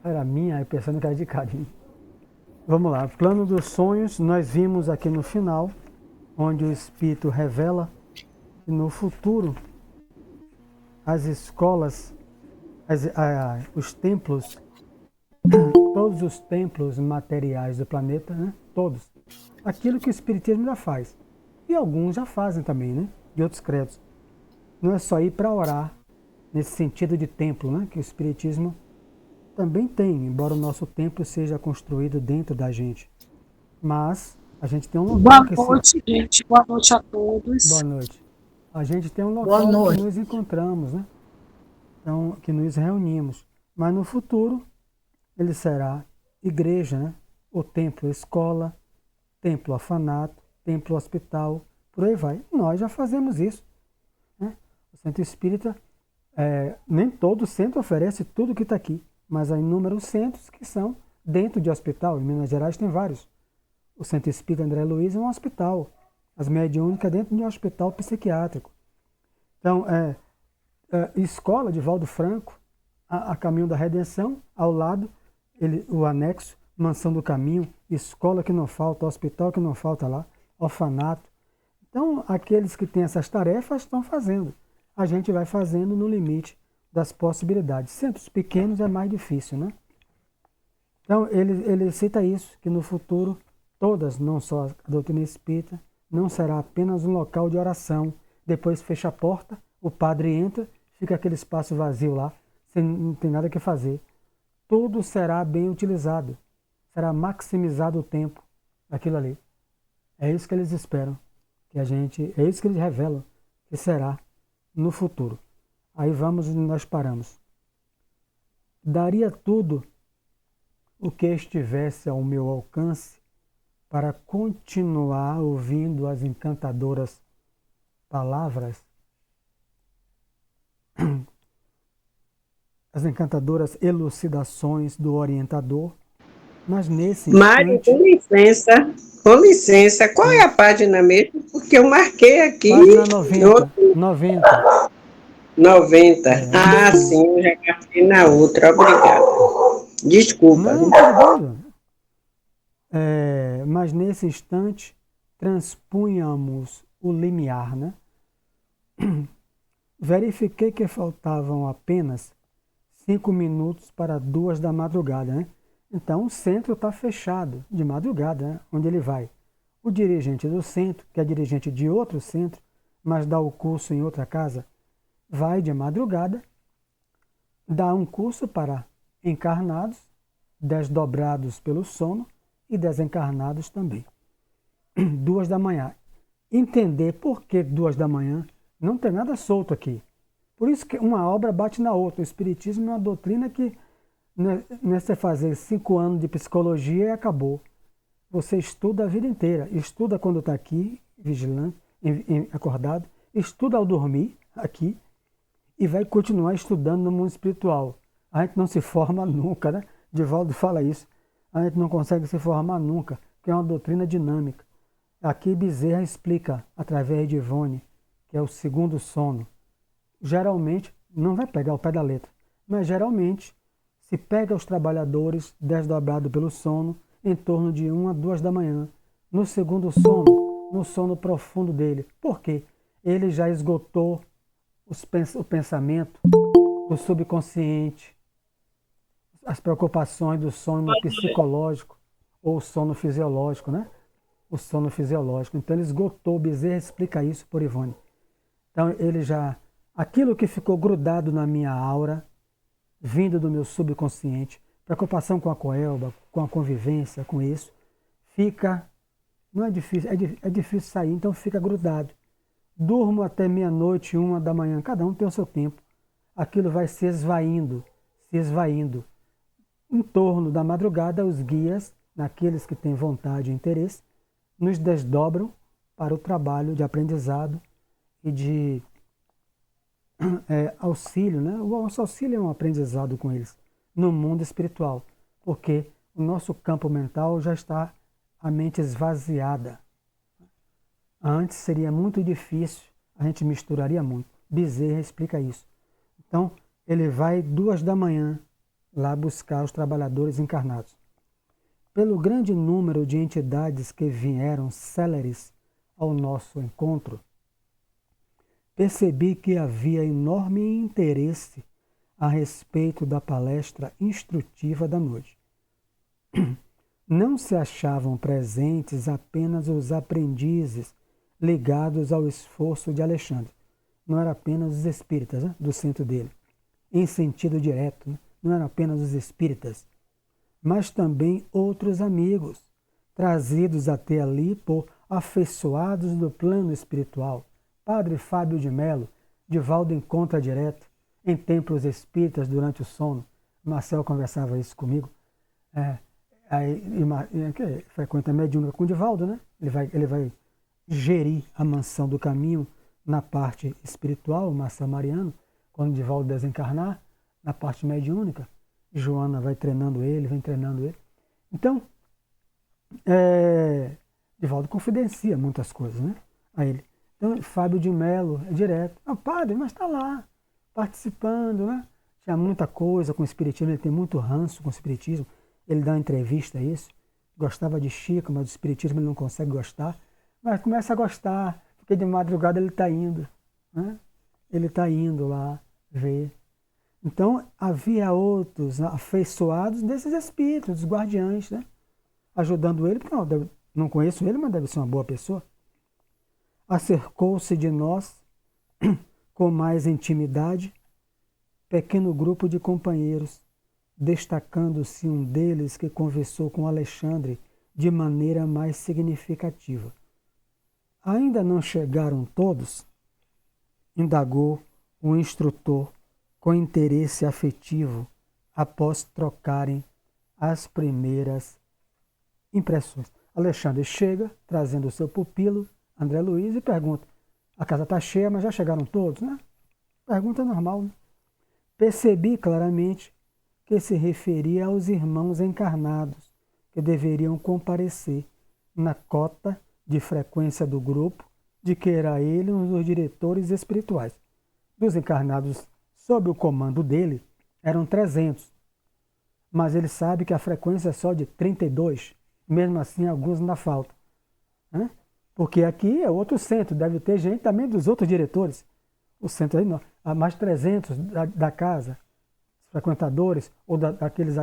Era minha, aí pensando que era de carinho. Vamos lá, plano dos sonhos, nós vimos aqui no final, onde o Espírito revela que no futuro as escolas, os templos, todos os templos materiais do planeta, né? Todos. Aquilo que o Espiritismo já faz. E alguns já fazem também, né? De outros credos. Não é só ir para orar, nesse sentido de templo, né? Que o Espiritismo também tem, embora o nosso templo seja construído dentro da gente. Mas a gente tem um local Boa que se. noite, gente. Boa noite a Boa todos. noite. A gente tem um Boa local que noite. nos encontramos, né? Então, que nos reunimos. Mas no futuro, ele será igreja, né? O templo, escola, templo orfanato, templo hospital, por aí vai. Nós já fazemos isso, né? O centro espírita, nem todo centro oferece tudo que está aqui, mas há inúmeros centros que são dentro de hospital. Em Minas Gerais tem vários. O Centro Espírita André Luiz é um hospital. As mediúnicas dentro de um hospital psiquiátrico. Então, escola de Valdo Franco, a Caminho da Redenção, ao lado, o anexo, Mansão do Caminho, escola que não falta, hospital que não falta lá, orfanato. Então, aqueles que têm essas tarefas estão fazendo. A gente vai fazendo no limite das possibilidades. Centros pequenos é mais difícil, né? Então, ele cita isso, que no futuro, todas, não só a doutrina espírita, não será apenas um local de oração. Depois fecha a porta, o padre entra, fica aquele espaço vazio lá, sem não tem nada que fazer. Tudo será bem utilizado, será maximizado o tempo daquilo ali. É isso que eles esperam, que a gente, é isso que eles revelam, que será no futuro. Aí vamos onde nós paramos. Daria tudo o que estivesse ao meu alcance para continuar ouvindo as encantadoras palavras, as encantadoras elucidações do orientador, mas nesse Mário, instante, com licença, qual é sim, a página mesmo? Porque eu marquei aqui página no 90, 90, 90. em Ah, cima. sim, eu já marquei na outra, obrigada. Desculpa. Não, tudo bem. Mas nesse instante transpunhamos o limiar, né? Verifiquei que faltavam apenas 5 minutos para 2 da madrugada, né? Então o centro está fechado de madrugada, né? Onde ele vai. O dirigente do centro, que é dirigente de outro centro, mas dá o curso em outra casa, vai de madrugada, dá um curso para encarnados, desdobrados pelo sono e desencarnados também. 2 da manhã. Entender por que 2 da manhã não tem nada solto aqui. Por isso que uma obra bate na outra. O Espiritismo é uma doutrina que não é você fazer 5 anos de psicologia e acabou. Você estuda a vida inteira. Estuda quando está aqui, vigilante, acordado. Estuda ao dormir, aqui. E vai continuar estudando no mundo espiritual. A gente não se forma nunca, né? Divaldo fala isso. A gente não consegue se formar nunca, que é uma doutrina dinâmica. Aqui Bezerra explica, através de Ivone, que é o segundo sono. Geralmente, não vai pegar o pé da letra, mas geralmente se pega os trabalhadores desdobrados pelo sono em torno de 1 a 2 da manhã, no segundo sono, no sono profundo dele. Por quê? Ele já esgotou o pensamento do subconsciente, as preocupações do sono psicológico ou sono fisiológico, né? O sono fisiológico. Então ele esgotou, Bezerra explica isso por Ivone. Então ele já, aquilo que ficou grudado na minha aura, vindo do meu subconsciente, preocupação com a coelba, com a convivência, com isso, fica, não é difícil, é difícil sair, então fica grudado. Durmo até meia-noite, 1 da manhã, cada um tem o seu tempo. Aquilo vai se esvaindo, se esvaindo. Em torno da madrugada, os guias, naqueles que têm vontade e interesse, nos desdobram para o trabalho de aprendizado e de auxílio, né? O nosso auxílio é um aprendizado com eles no mundo espiritual, porque o nosso campo mental já está a mente esvaziada. Antes seria muito difícil, a gente misturaria muito. Bezerra explica isso. Então, ele vai 2 da manhã, lá buscar os trabalhadores encarnados. Pelo grande número de entidades que vieram céleres ao nosso encontro, percebi que havia enorme interesse a respeito da palestra instrutiva da noite. Não se achavam presentes apenas os aprendizes ligados ao esforço de Alexandre. Não eram apenas os espíritas, né, do centro dele, em sentido direto, né? Não eram apenas os espíritas, mas também outros amigos, trazidos até ali por afeiçoados do plano espiritual. Padre Fábio de Melo, Divaldo encontra direto, em templos espíritas durante o sono. Marcel conversava isso comigo. Que frequenta a mediúnica com o Divaldo, né? Ele vai gerir a mansão do caminho na parte espiritual, o Marcel Mariano, quando o Divaldo desencarnar, na parte mediúnica. Joana vai treinando ele, vem treinando ele. Então, Divaldo confidencia muitas coisas, né, a ele. Então, Fábio de Melo é direto. Padre, mas está lá, participando, né? Tinha muita coisa com o espiritismo, ele tem muito ranço com o espiritismo. Ele dá uma entrevista a isso. Gostava de Chico, mas do espiritismo ele não consegue gostar. Mas começa a gostar, porque de madrugada ele está indo, né? Ele está indo lá ver. Então, havia outros afeiçoados desses espíritos, dos guardiães, né? Ajudando ele, porque não conheço ele, mas deve ser uma boa pessoa. Acercou-se de nós com mais intimidade pequeno grupo de companheiros, destacando-se um deles que conversou com Alexandre de maneira mais significativa. Ainda não chegaram todos? Indagou o instrutor com interesse afetivo após trocarem as primeiras impressões. Alexandre chega, trazendo o seu pupilo, André Luiz, e pergunta: a casa está cheia, mas já chegaram todos, né? Pergunta normal, né? Percebi claramente que se referia aos irmãos encarnados, que deveriam comparecer na cota de frequência do grupo, de que era ele um dos diretores espirituais. Dos encarnados sob o comando dele, eram 300, mas ele sabe que a frequência é só de 32, mesmo assim alguns ainda faltam, né? Porque aqui é outro centro, deve ter gente também dos outros diretores. O centro aí não, há mais 300 da casa, frequentadores, ou daqueles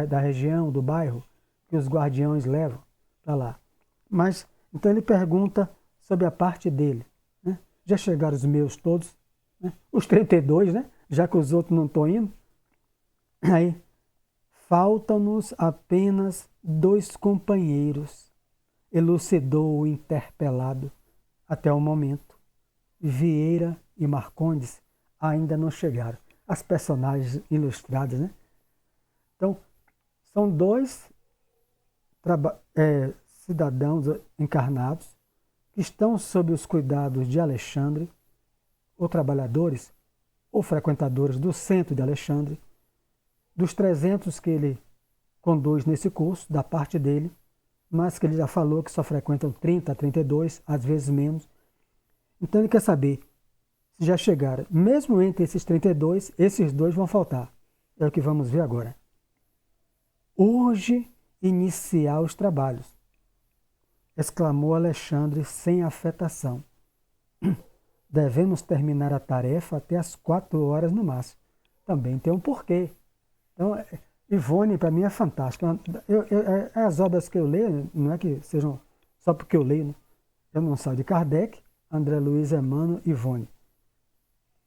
da região, do bairro, que os guardiões levam para lá. Mas, então ele pergunta sobre a parte dele, né? Já chegaram os meus todos, né? Os 32, né? Já que os outros não estão indo. Aí, faltam-nos apenas 2 companheiros, elucidou o interpelado. Até o momento, Vieira e Marcondes ainda não chegaram. As personagens ilustradas, né? Então, são 2 cidadãos encarnados que estão sob os cuidados de Alexandre, ou trabalhadores, ou frequentadores do centro de Alexandre, dos 300 que ele conduz nesse curso, da parte dele, mas que ele já falou que só frequentam 30 a 32, às vezes menos. Então ele quer saber se já chegaram. Mesmo entre esses 32, esses 2 vão faltar. É o que vamos ver agora. Urge iniciar os trabalhos, exclamou Alexandre sem afetação. Devemos terminar a tarefa até às 4 horas no máximo. Também tem um porquê. Então, Ivone, para mim, é fantástica. As obras que eu leio, não é que sejam só porque eu leio, né? Eu não saio de Kardec, André Luiz, Emmanuel, Ivone.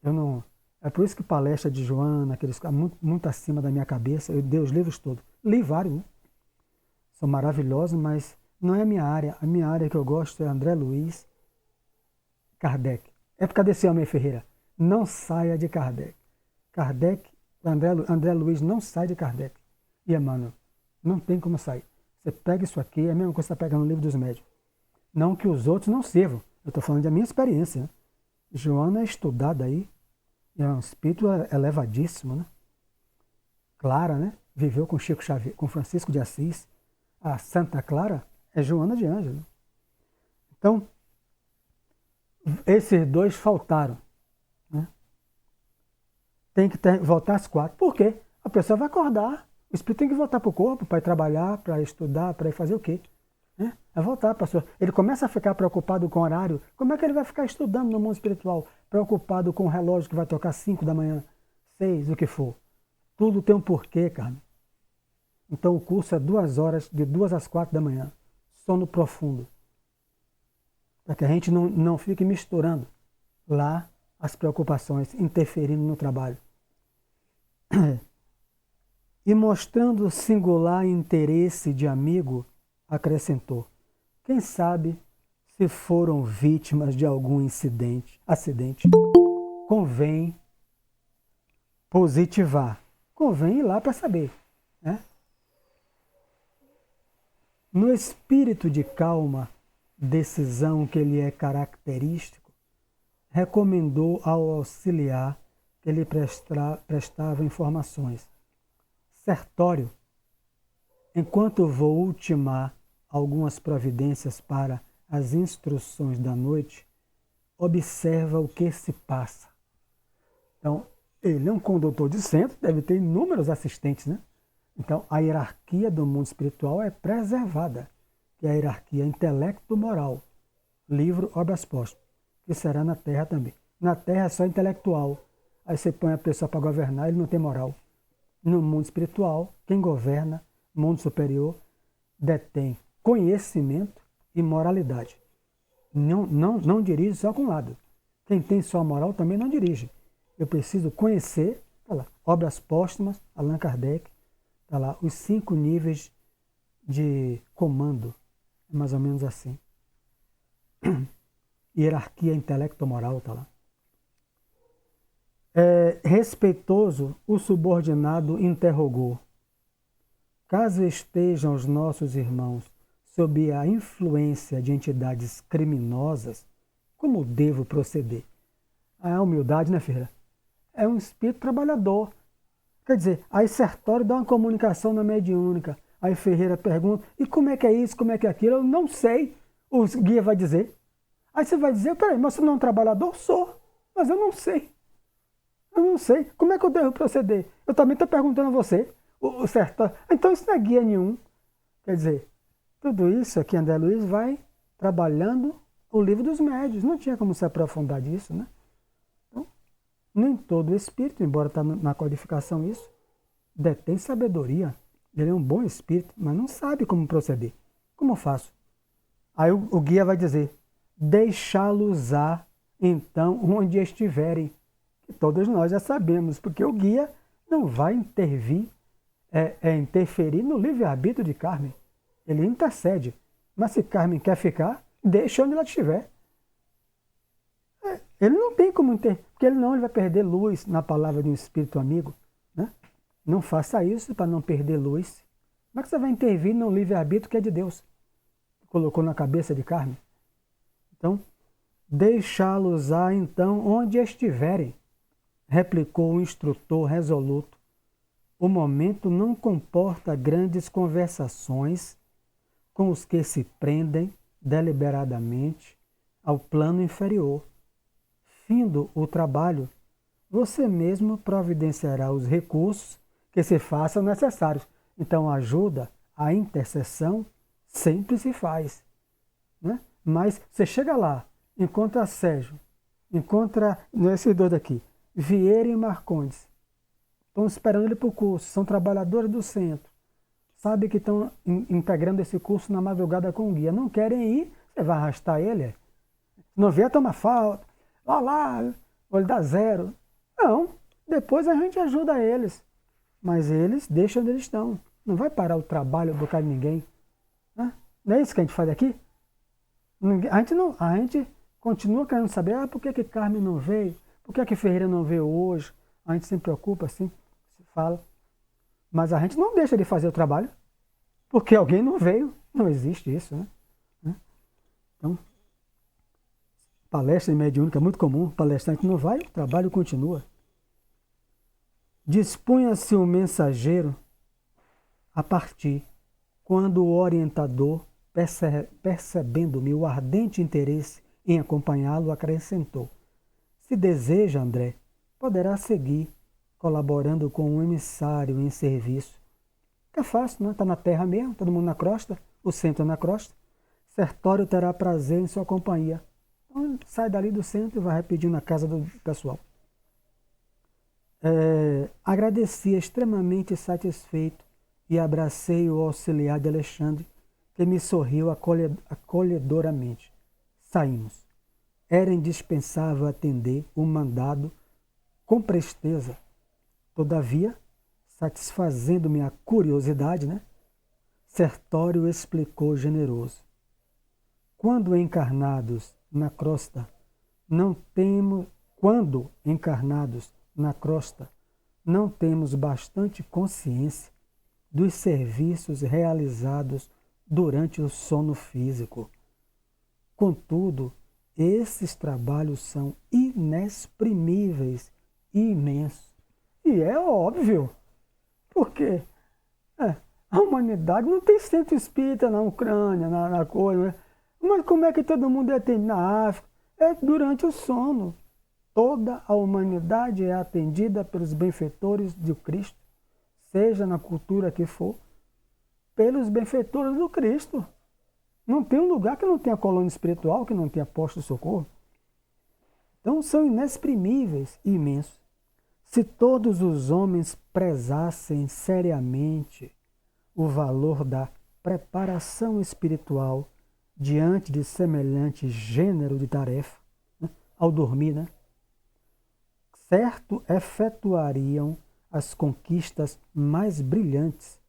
Eu não, é por isso que palestra de Joana, aqueles muito acima da minha cabeça, eu dei os livros todos. Li vários, né? São maravilhosos, mas não é a minha área. A minha área que eu gosto é André Luiz, Kardec. Época desse homem, Ferreira. Não saia de Kardec. Kardec, André Luiz não sai de Kardec. E Emmanuel, não tem como sair. Você pega isso aqui, é a mesma coisa que você está pegando no livro dos médios. Não que os outros não sirvam. Eu estou falando da minha experiência, né? Joana é estudada aí, é um espírito elevadíssimo, né? Clara, né? Viveu com Chico Xavier, com Francisco de Assis. A Santa Clara é Joana de Ângelo. Então, esses 2 faltaram, né? Tem que voltar às 4. Por quê? A pessoa vai acordar. O espírito tem que voltar para o corpo, para ir trabalhar, para estudar, para ir fazer o quê? É voltar para a sua... Ele começa a ficar preocupado com o horário. Como é que ele vai ficar estudando no mundo espiritual? Preocupado com o relógio que vai tocar 5 da manhã, 6, o que for. Tudo tem um porquê, Carmen. Então o curso é 2 horas, de 2 às 4 da manhã. Sono profundo. Para que a gente não fique misturando lá as preocupações, interferindo no trabalho. E mostrando singular interesse de amigo, acrescentou: quem sabe se foram vítimas de algum acidente, convém positivar. Convém ir lá para saber. Né? No espírito de calma, decisão que lhe é característico, recomendou ao auxiliar que lhe prestava informações. Sertório, enquanto vou ultimar algumas providências para as instruções da noite, observa o que se passa. Então, ele é um condutor de centro, deve ter inúmeros assistentes, né? Então, a hierarquia do mundo espiritual é preservada, que é a hierarquia intelecto-moral. Livro Obras Póstumas, que será na Terra também. Na Terra é só intelectual. Aí você põe a pessoa para governar, ele não tem moral. No mundo espiritual, quem governa, mundo superior, detém conhecimento e moralidade. Não dirige só com um lado. Quem tem só moral também não dirige. Eu preciso conhecer, tá lá, Obras Póstumas, Allan Kardec, tá lá, os 5 níveis de comando, mais ou menos assim. Hierarquia intelecto-moral, tá lá. Respeitoso, o subordinado interrogou: caso estejam os nossos irmãos sob a influência de entidades criminosas, como devo proceder? A humildade, né, filha? É um espírito trabalhador. Quer dizer, aí Sertório dá uma comunicação na mediúnica. Aí Ferreira pergunta: e como é que é isso, como é que é aquilo? Eu não sei. O guia vai dizer. Aí você vai dizer: peraí, mas você não é um trabalhador? Sou, mas eu não sei. Eu não sei. Como é que eu devo proceder? Eu também estou perguntando a você, o Sertório. Então isso não é guia nenhum. Quer dizer, tudo isso aqui, André Luiz vai trabalhando o livro dos médios. Não tinha como se aprofundar disso, né? Então, nem todo espírito, embora está na codificação isso, detém sabedoria. Ele é um bom espírito, mas não sabe como proceder. Como eu faço? Aí o guia vai dizer: deixá-los então onde estiverem. Que todos nós já sabemos, porque o guia não vai interferir no livre-arbítrio de Carmen. Ele intercede. Mas se Carmen quer ficar, deixa onde ela estiver. Ele não tem como interferir, porque ele vai perder luz na palavra de um espírito amigo. Né? Não faça isso para não perder luz. Como é que você vai intervir no livre-arbítrio que é de Deus? Colocou na cabeça de Carmen. Então, deixá-los então onde estiverem, replicou o instrutor resoluto. O momento não comporta grandes conversações com os que se prendem deliberadamente ao plano inferior. Findo o trabalho, você mesmo providenciará os recursos que se façam necessários. Então, a ajuda, a intercessão, sempre se faz. Né? Mas você chega lá, encontra Sérgio, encontra esses dois daqui, Vieira e Marcondes. Estão esperando ele para o curso, são trabalhadores do centro. Sabe que estão integrando esse curso na madrugada com o guia. Não querem ir, você vai arrastar ele. Se não vier, toma falta. Lá, vou lhe dar 0. Não, depois a gente ajuda eles. Mas eles deixam onde eles estão. Não vai parar o trabalho do cara de ninguém. Né? Não é isso que a gente faz aqui? A gente continua querendo saber por que Carmen não veio, por que Ferreira não veio hoje. A gente se preocupa, assim, se fala. Mas a gente não deixa de fazer o trabalho, porque alguém não veio. Não existe isso, né? Então, palestra em mediúnica é muito comum. O palestrante não vai, o trabalho continua. Dispunha-se o mensageiro a partir, quando o orientador, percebendo-me o ardente interesse em acompanhá-lo, acrescentou: se deseja, André, poderá seguir, colaborando com um emissário em serviço. Fica fácil, né? Está na terra mesmo, todo mundo na crosta, o centro na crosta. Sertório terá prazer em sua companhia. Então, sai dali do centro e vai repetir na casa do pessoal. Agradeci extremamente satisfeito e abracei o auxiliar de Alexandre, que me sorriu acolhedoramente. Saímos. Era indispensável atender o mandado com presteza. Todavia, satisfazendo minha curiosidade, né? Sertório explicou generoso. Quando encarnados na crosta, não temos bastante consciência dos serviços realizados durante o sono físico. Contudo, esses trabalhos são inexprimíveis e imensos. E é óbvio, porque a humanidade não tem centro espírita na Ucrânia, na coisa, né? Mas como é que todo mundo é atendido na África? É durante o sono. Toda a humanidade é atendida pelos benfeitores de Cristo, seja na cultura que for, pelos benfeitores do Cristo. Não tem um lugar que não tenha colônia espiritual, que não tenha posto de socorro. Então são inexprimíveis e imensos. Se todos os homens prezassem seriamente o valor da preparação espiritual diante de semelhante gênero de tarefa, né, ao dormir, né, certo efetuariam as conquistas mais brilhantes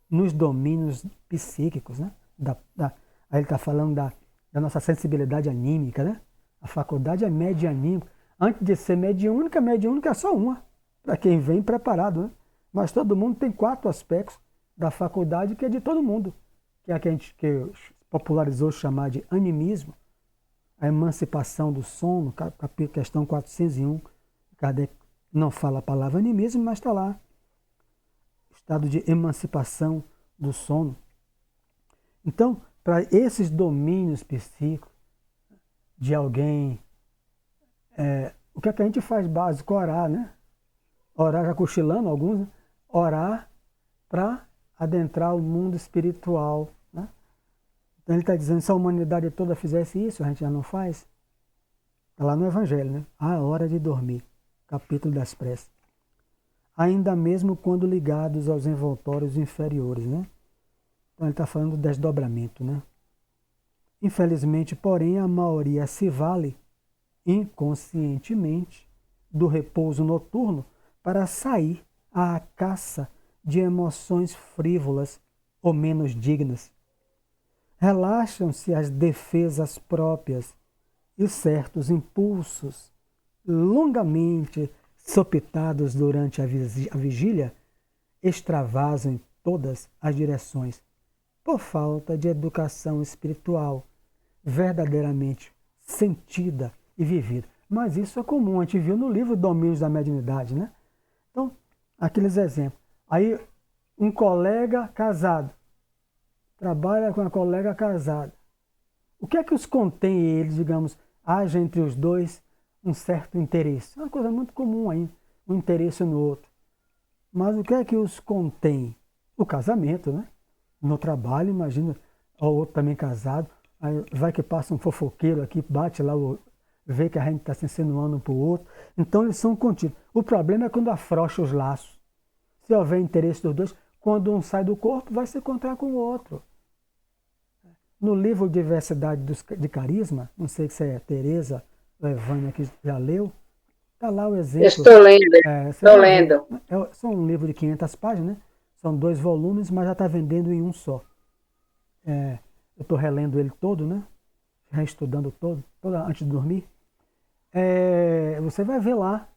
nos domínios psíquicos, né? Aí ele está falando da nossa sensibilidade anímica, né? A faculdade é medianímica. Antes de ser mediúnica é só uma, para quem vem preparado, né? Mas todo mundo tem 4 aspectos da faculdade que é de todo mundo, que é a que a gente popularizou chamar de animismo, a emancipação do sono, questão 401. Kardec não fala a palavra animismo, mas está lá. Estado de emancipação do sono. Então, para esses domínios psíquicos de alguém, o que é que a gente faz básico? Orar, né? Orar, já cochilando alguns, né? Orar para adentrar o mundo espiritual, né? Então ele está dizendo, se a humanidade toda fizesse isso, a gente já não faz? Está lá no Evangelho, né? A hora de dormir, capítulo das preces. Ainda mesmo quando ligados aos envoltórios inferiores, né? Então ele está falando do desdobramento, né? Infelizmente, porém, a maioria se vale inconscientemente do repouso noturno para sair à caça de emoções frívolas ou menos dignas. Relaxam-se as defesas próprias e certos impulsos longamente sopitados durante a vigília extravasam em todas as direções por falta de educação espiritual verdadeiramente sentida e vivida. Mas isso é comum, a gente viu no livro Domínios da Mediunidade, né? Então, aqueles exemplos. Aí, um colega casado trabalha com uma colega casada. O que é que os contém eles, digamos, haja entre os dois um certo interesse? É uma coisa muito comum aí, um interesse no outro. Mas o que é que os contém? O casamento, né? No trabalho, imagina, o outro também casado, aí vai que passa um fofoqueiro aqui, bate lá, vê que a gente está se insinuando um para o outro. Então eles são contínuos. O problema é quando afrouxa os laços. Se houver interesse dos dois, quando um sai do corpo, vai se encontrar com o outro. No livro Diversidade de Carisma, não sei se é Tereza ou Evânia que já leu, está lá o exemplo. Estou lendo, estou lendo. São um livro de 500 páginas, né? São 2 volumes, mas já está vendendo em um só. Eu estou relendo ele todo, né? Reestudando todo antes de dormir. Você vai ver lá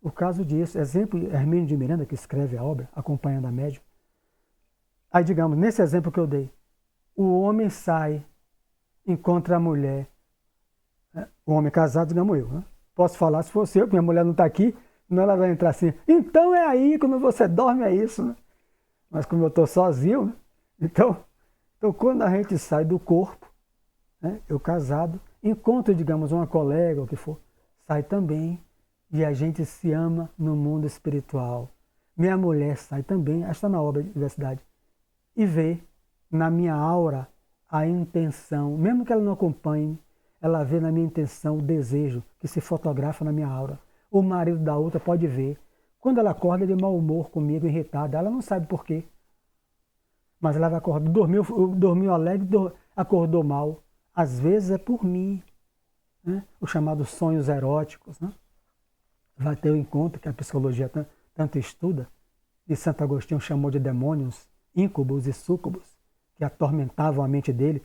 o caso disso. Exemplo, Hermínio de Miranda, que escreve a obra, Acompanhando a Médium. Aí, digamos, nesse exemplo que eu dei, o homem sai, encontra a mulher, o homem casado, digamos eu, né? Posso falar se fosse eu, que minha mulher não está aqui, não ela vai entrar assim, então é aí, quando você dorme é isso, né? Mas como eu estou sozinho, né? Então, quando a gente sai do corpo, né? Eu casado, encontro, digamos, uma colega, ou o que for, sai também, e a gente se ama no mundo espiritual. Minha mulher sai também, está na obra de Diversidade. e vê na minha aura a intenção, mesmo que ela não acompanhe, ela vê na minha intenção o desejo que se fotografa na minha aura. O marido da outra pode ver. Quando ela acorda de mau humor comigo, irritada, ela não sabe por quê. Mas ela vai acordar, dormiu alegre, acordou mal. Às vezes é por mim. Né? Os chamados sonhos eróticos. Né? Vai ter o encontro que a psicologia tanto estuda, e Santo Agostinho chamou de demônios, íncubos e súcubos, que atormentavam a mente dele.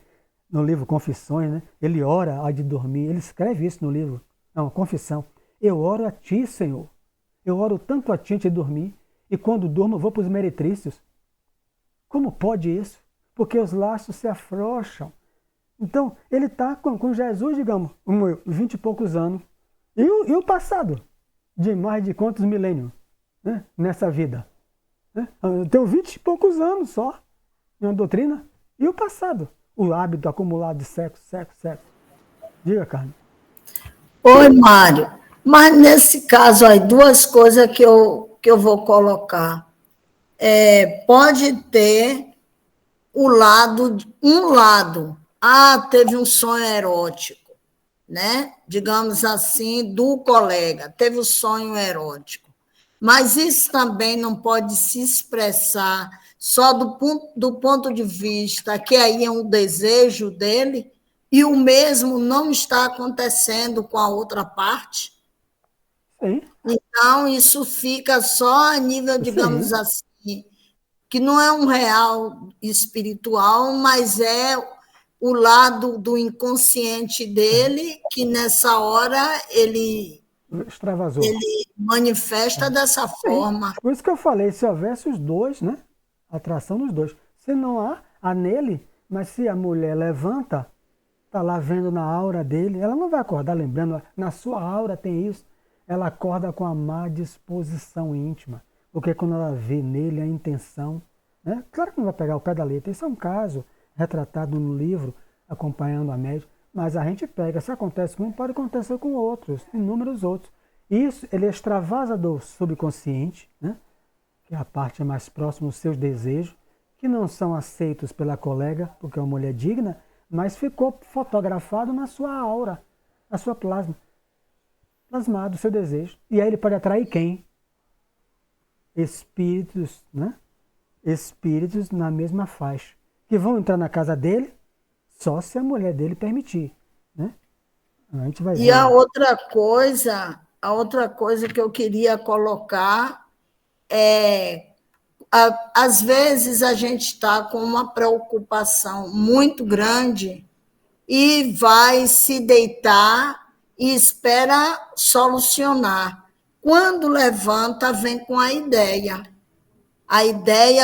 No livro Confissões, né? Ele ora antes de dormir, ele escreve isso no livro, não, Confissão. Eu oro a ti, Senhor. Eu oro tanto a ti antes de dormir, e quando durmo eu vou para os meretrícios. Como pode isso? Porque os laços se afrouxam. Então, ele está com Jesus, digamos, 20 e poucos anos. E o passado? De mais de quantos milênios, né? Nessa vida? Né? Eu tenho 20 e poucos anos só, em uma doutrina. E o passado? O hábito acumulado de sexo. Diga, Carmen. Oi, Mário. Mas nesse caso aí, duas coisas que eu vou colocar. Pode ter um lado. Teve um sonho erótico, né? Digamos assim, do colega, teve um sonho erótico. Mas isso também não pode se expressar só do ponto de vista que aí é um desejo dele e o mesmo não está acontecendo com a outra parte. Sim. Então, isso fica só a nível, digamos Sim. assim, que não é um real espiritual, mas é o lado do inconsciente dele, que nessa hora ele Extravasou. ele manifesta dessa Sim. forma. Por isso que eu falei, se houvesse os dois, né? Atração dos dois. Se não há nele, mas se a mulher levanta, está lá vendo na aura dele, ela não vai acordar lembrando, na sua aura tem isso. Ela acorda com a má disposição íntima, porque quando ela vê nele a intenção, né? Claro que não vai pegar o pé da letra, isso é um caso retratado no livro, Acompanhando a Médium, mas a gente pega, se acontece com um, pode acontecer com outros, inúmeros outros. Isso, ele extravasa do subconsciente, né? Que é a parte mais próxima dos seus desejos, que não são aceitos pela colega, porque é uma mulher digna, mas ficou fotografado na sua aura, na sua plasmado o seu desejo. E aí ele pode atrair quem? Espíritos, né? Espíritos na mesma faixa, que vão entrar na casa dele só se a mulher dele permitir, né? A gente vai ver. E a outra coisa que eu queria colocar é, às vezes a gente está com uma preocupação muito grande e vai se deitar e espera solucionar. Quando levanta, vem com a ideia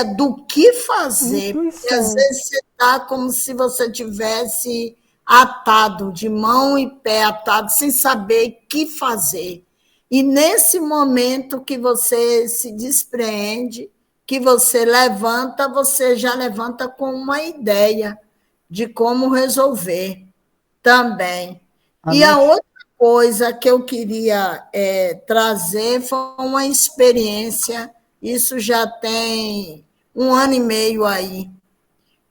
do que fazer. Porque às vezes você está como se você tivesse atado, de mão e pé atado, sem saber o que fazer. E nesse momento que você se despreende, que você já levanta com uma ideia de como resolver também. E a outra coisa que eu queria trazer foi uma experiência, isso já tem 1 ano e meio aí.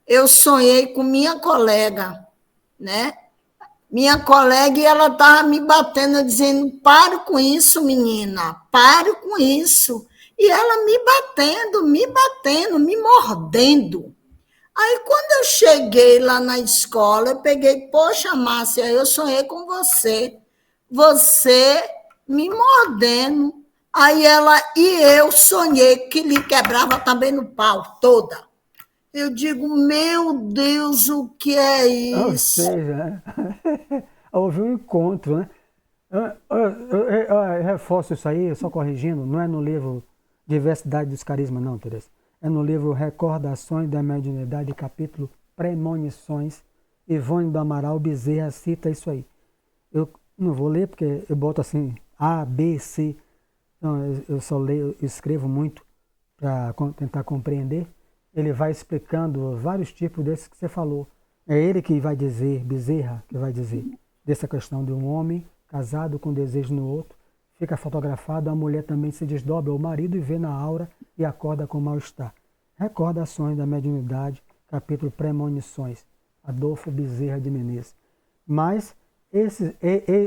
Eu sonhei com minha colega, né? Minha colega, e ela estava me batendo, dizendo, pare com isso, menina, pare com isso. E ela me batendo, me mordendo. Aí, quando eu cheguei lá na escola, eu peguei, poxa, Márcia, eu sonhei com você. Você me mordendo. Aí eu sonhei que lhe quebrava também no pau, toda. Eu digo, meu Deus, o que é isso? Ou seja, houve um encontro, né? Eu reforço isso aí, só corrigindo, não é no livro Diversidade dos Carismas, não, Teresa. É no livro Recordações da Mediunidade, capítulo Premonições. Ivone do Amaral Bezerra cita isso aí. Eu não vou ler porque eu boto assim A, B, C. Então, eu só leio, eu escrevo muito para tentar compreender. Ele vai explicando vários tipos desses que você falou. É ele que vai dizer, Bezerra, que vai dizer, dessa questão de um homem casado com desejo no outro, fica fotografado, a mulher também se desdobra ao marido e vê na aura e acorda com mal-estar. Recordações da Mediunidade, capítulo Premonições, Adolfo Bezerra de Menezes. Mas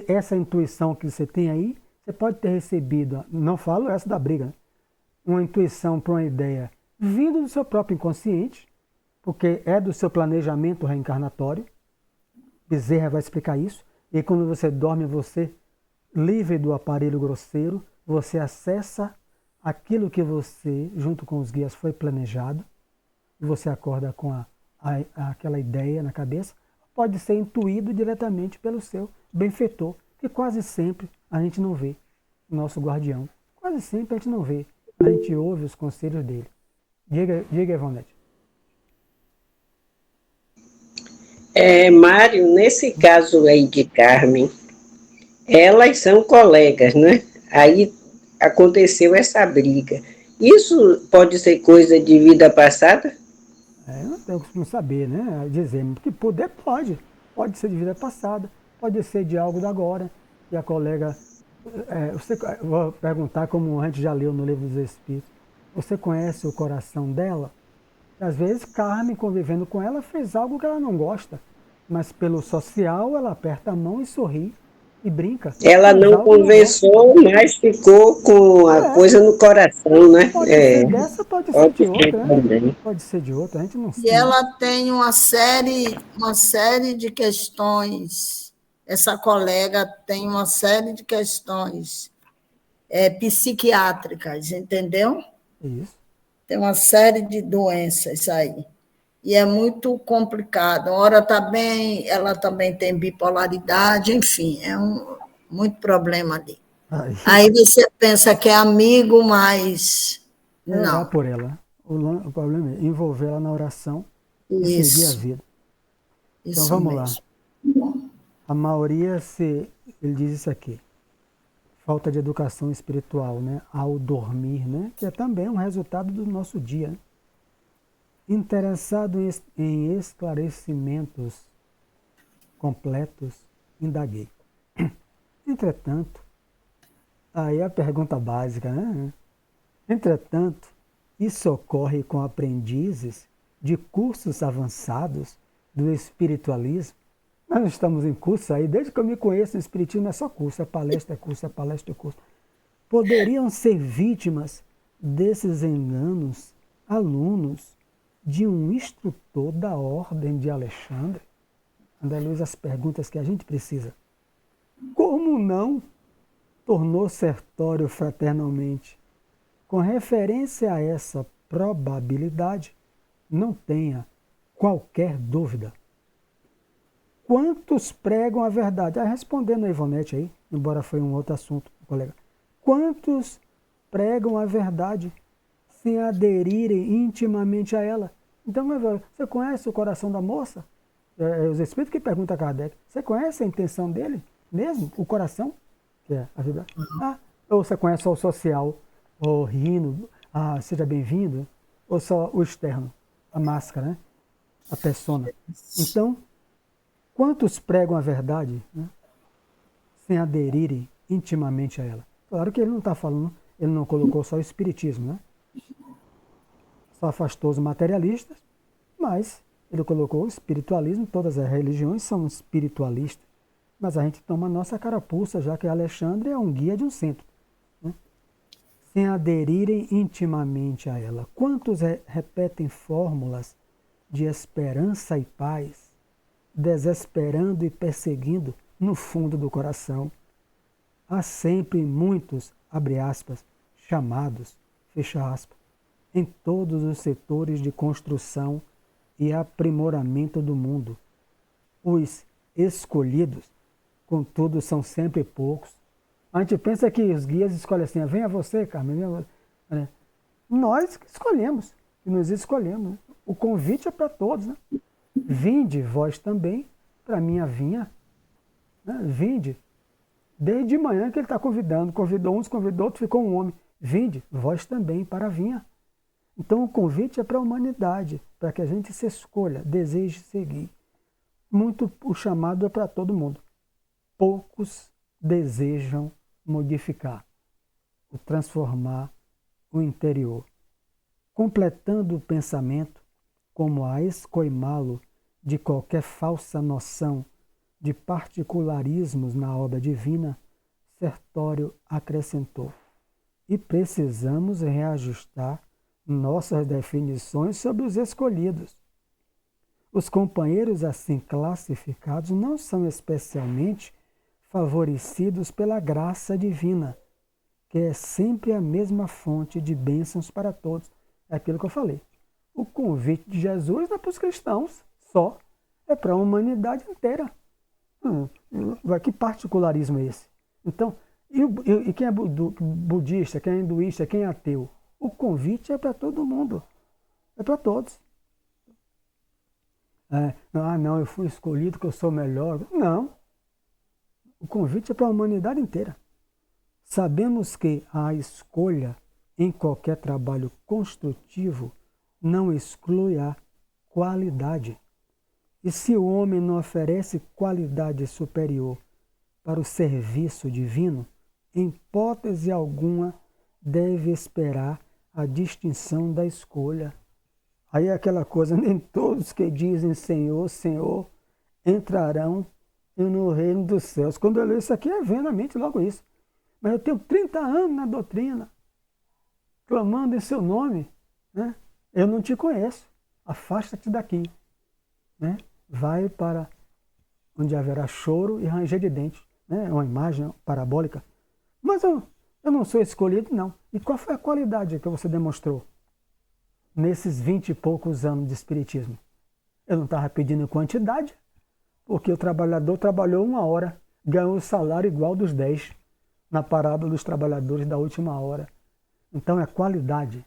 essa intuição que você tem aí, você pode ter recebido, não falo essa da briga, né? Uma intuição para uma ideia vindo do seu próprio inconsciente, porque é do seu planejamento reencarnatório. Bezerra vai explicar isso. E quando você dorme, você, livre do aparelho grosseiro, você acessa aquilo que você, junto com os guias, foi planejado. E você acorda com aquela ideia na cabeça. Pode ser intuído diretamente pelo seu benfeitor, que quase sempre a gente não vê, nosso guardião. Quase sempre a gente não vê. A gente ouve os conselhos dele. Diga, Ivonete. Mário, nesse caso aí de Carmen, elas são colegas, né? Aí aconteceu essa briga. Isso pode ser coisa de vida passada? Eu não tenho como saber, né? Dizer, que poder pode. Pode ser de vida passada, pode ser de algo da agora. E a colega. Vou perguntar, como a gente já leu no Livro dos Espíritos. Você conhece o coração dela? Às vezes, Carmen, convivendo com ela, fez algo que ela não gosta. Mas pelo social, ela aperta a mão e sorri e brinca. Ela Fez não algo que não gosta. conversou, mas ficou com a É, coisa no coração, né? pode ser dessa, pode ser de Pode ser outra, né? também. Pode ser de outra, a gente não E sabe. ela tem uma série de questões. Essa colega tem uma série de questões psiquiátricas, entendeu? Isso. Tem uma série de doenças aí. E é muito complicado. Uma hora está bem, ela também tem bipolaridade, enfim, muito problema ali. Aí você pensa que é amigo, mas Orar não. por ela. O problema é envolver ela na oração e seguir a Isso, vida. Então isso vamos lá. mesmo. A maioria ele diz isso aqui. Falta de educação espiritual, né? Ao dormir, né? Que é também um resultado do nosso dia. Né? Interessado em esclarecimentos completos, indaguei. Entretanto, aí é a pergunta básica, né? Entretanto, isso ocorre com aprendizes de cursos avançados do espiritualismo. Nós estamos em curso aí, desde que eu me conheço, o espiritismo é só curso, é palestra, é curso, é palestra, é curso. Poderiam ser vítimas desses enganos alunos de um instrutor da Ordem de Alexandre? André Luiz, as perguntas que a gente precisa. Como não tornou Sertório fraternalmente? Com referência a essa probabilidade, não tenha qualquer dúvida. Quantos pregam a verdade? Respondendo a Ivonete aí, embora foi um outro assunto, colega. Quantos pregam a verdade sem aderirem intimamente a ela? Então, você conhece o coração da moça? Os espíritos que perguntam a Kardec, você conhece a intenção dele mesmo? O coração? Que é a verdade. Ou você conhece só o social? Ou rindo, seja bem-vindo, ou só o externo, a máscara, né? A persona. Então, quantos pregam a verdade, né? Sem aderirem intimamente a ela? Claro que ele não está falando, ele não colocou só o espiritismo, né? Só afastou os materialistas, mas ele colocou o espiritualismo, todas as religiões são espiritualistas, mas a gente toma a nossa carapuça, já que Alexandre é um guia de um centro. Sem aderirem intimamente a ela. Quantos repetem fórmulas de esperança e paz, desesperando e perseguindo no fundo do coração? Há sempre muitos, abre aspas, chamados, fecha aspas, em todos os setores de construção e aprimoramento do mundo. Os escolhidos, contudo, são sempre poucos. A gente pensa que os guias escolhem assim, venha você, Carmen, venha você. Nós que escolhemos, que nos escolhemos. Né? O convite é para todos. Né? Vinde, vós também, para a minha vinha. Né? Vinde. Desde manhã que ele está convidando. Convidou uns, convidou outros, ficou um homem. Vinde, vós também, para a vinha. Então o convite é para a humanidade, para que a gente se escolha, deseje seguir. Muito o chamado é para todo mundo. Poucos desejam modificar, o transformar o interior. completando o pensamento, como a escoimá-lo de qualquer falsa noção de particularismos na obra divina, Sertório acrescentou: e precisamos reajustar nossas definições sobre os escolhidos. Os companheiros assim classificados não são especialmente favorecidos pela graça divina, que é sempre a mesma fonte de bênçãos para todos. É aquilo que eu falei. O convite de Jesus não é para os cristãos só, é para a humanidade inteira. Que particularismo é esse? Então, e quem é budista, quem é hinduísta, quem é ateu? O convite é para todo mundo, é para todos. Não, eu fui escolhido que eu sou melhor. Não, o convite é para a humanidade inteira. Sabemos que a escolha em qualquer trabalho construtivo não exclui a qualidade. E se o homem não oferece qualidade superior para o serviço divino, em hipótese alguma deve esperar a distinção da escolha. Aí é aquela coisa, nem todos que dizem Senhor, Senhor, entrarão no reino dos céus. Quando eu leio isso aqui, vem na mente logo isso. Mas eu tenho 30 anos na doutrina, clamando em seu nome, né? Eu não te conheço, afasta-te daqui, né? Vai para onde haverá choro e ranger de dentes, né? É uma imagem parabólica. Mas eu não sou escolhido, não. E qual foi a qualidade que você demonstrou nesses 20 e poucos anos de espiritismo? Eu não estava pedindo quantidade, porque o trabalhador trabalhou 1 hora, ganhou o salário igual dos 10 na parada dos trabalhadores da última hora. Então é qualidade.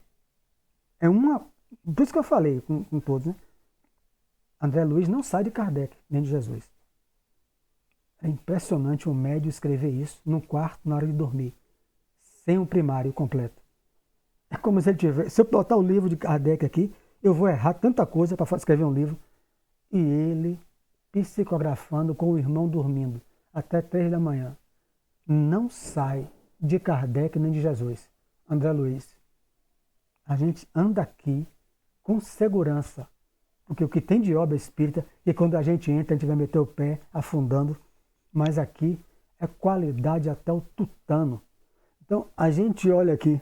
Por isso que eu falei com todos, né? André Luiz não sai de Kardec, nem de Jesus. É impressionante um médium escrever isso num quarto na hora de dormir, sem um primário completo. É como se ele tivesse... Se eu botar o livro de Kardec aqui, eu vou errar tanta coisa para escrever um livro. E ele psicografando com o irmão dormindo até 3 da manhã. Não sai de Kardec nem de Jesus. André Luiz, a gente anda aqui com segurança, porque o que tem de obra espírita, e quando a gente entra, a gente vai meter o pé afundando, mas aqui é qualidade até o tutano. Então, a gente olha aqui,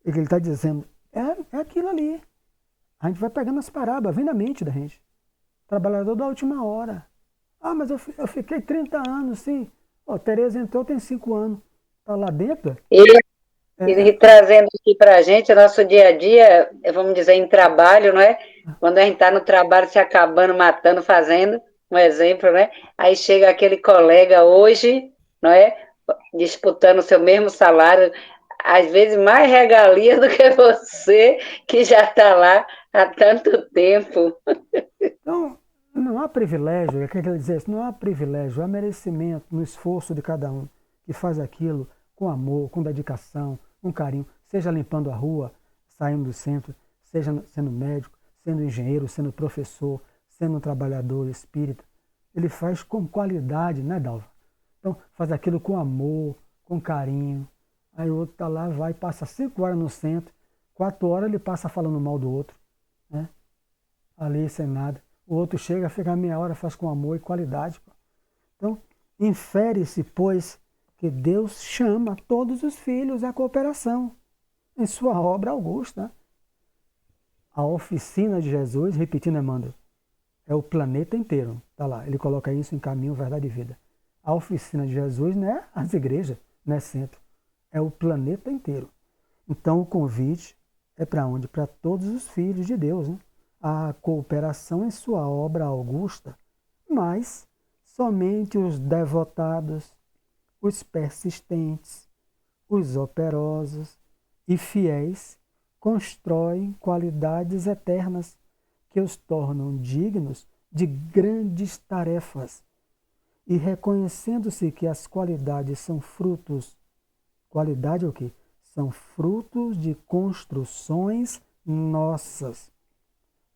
e que ele está dizendo, é aquilo ali. A gente vai pegando as parábolas, vem na mente da gente. Trabalhador da última hora. Mas eu fiquei 30 anos, sim. Tereza entrou, tem 5 anos. Está lá dentro? Ele trazendo aqui para a gente, o nosso dia a dia, vamos dizer, em trabalho, não é? Quando a gente está no trabalho, se acabando, matando, fazendo, um exemplo, né? Aí chega aquele colega hoje, não é? Disputando o seu mesmo salário, às vezes mais regalia do que você, que já está lá há tanto tempo. Então, não há privilégio, quer dizer isso, não há privilégio, há merecimento no esforço de cada um que faz aquilo com amor, com dedicação, com carinho, seja limpando a rua, saindo do centro, seja sendo médico, sendo engenheiro, sendo professor, sendo um trabalhador espírita. Ele faz com qualidade, né, Dalva? Então, faz aquilo com amor, com carinho. Aí o outro está lá, vai, passa 5 horas no centro, 4 horas ele passa falando mal do outro, né? Ali sem nada. O outro chega, fica meia hora, faz com amor e qualidade. Então, infere-se, pois, que Deus chama todos os filhos à cooperação em sua obra augusta. A oficina de Jesus, repetindo, Emmanuel, é o planeta inteiro. Está lá, ele coloca isso em Caminho, Verdade e Vida. A oficina de Jesus não é as igrejas, não é centro, é o planeta inteiro. Então o convite é para onde? Para todos os filhos de Deus, né? A cooperação em sua obra augusta, mas somente os devotados, os persistentes, os operosos e fiéis constroem qualidades eternas que os tornam dignos de grandes tarefas. E reconhecendo-se que as qualidades são frutos, qualidade é o quê? São frutos de construções nossas.